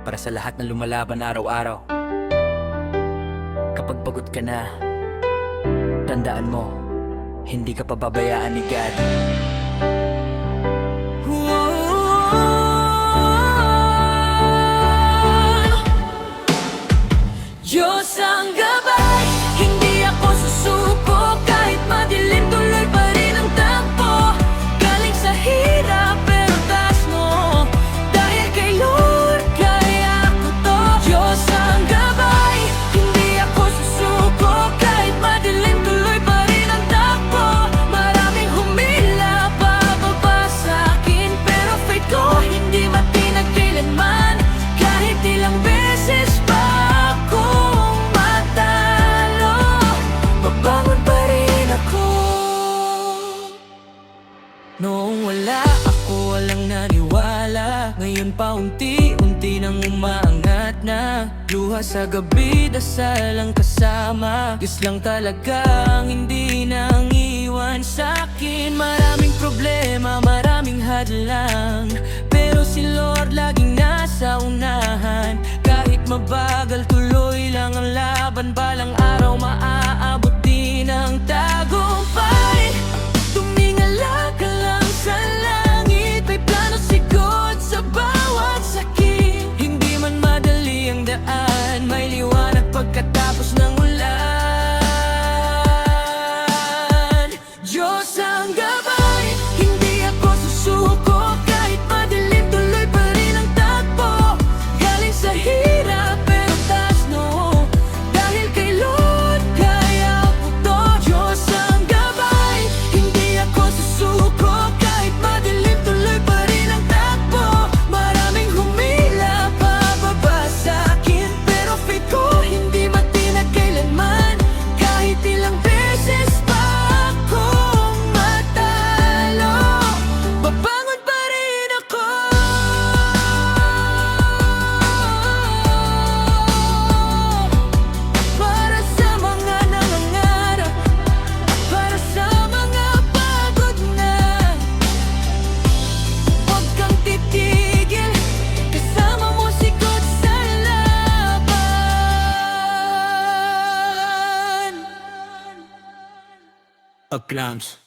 para sa lahat na lumalaban araw-araw. Kapag pagod ka na, tandaan mo, hindi ka pababayaan ni God. Diyos ang gabay, hindi ako susuko. Kahit madilim, tuloy pa rin ang takbo. Galing sa hirap, pero taas mo. Dahil kay Lord, kaya ko to. Diyos ang gabay, hindi ako susuko. Kahit madilim, tuloy pa rin ang takbo. Maraming humila, pababa sa'kin, pero faith ko hindi matinag kailanman. Kahit ilang beses pa noong wala ako, walang naniwala. Ngayon pa unti-unti nang umaangat na. Luha sa gabi, dasal ang kasama. Diyos lang talagang hindi nang iwan sa'kin. Maraming problema, maraming hadlang, pero si Lord laging nasa unahan. Kahit mabagal, tuloy lang ang laban. Balang araw maaabot din ang tagumpay. Tumingala ka lang sa langit, may plano si God sa bawat sakit. Hindi man madali ang daan, may liwanag pagkatapos ng ulan. Diyos ang gabay, hindi ako susuko. Kahit madilim, tuloy pa rin ang takbo. Galing sa hirap, pero taas no. Dahil kay Lord, kaya ko to. Diyos ang gabay, hindi ako susuko. Kahit madilim, tuloy pa rin ang takbo. Maraming humila, pababa sa'kin, pero faith ko hindi matinag kailanman. Kahit ilang beses pa akong matalo, babangon pa rin ako. Para sa mga nangangarap, para sa mga pagod na. Huwag kang titigil, kasama mo si God sa laban. Clams.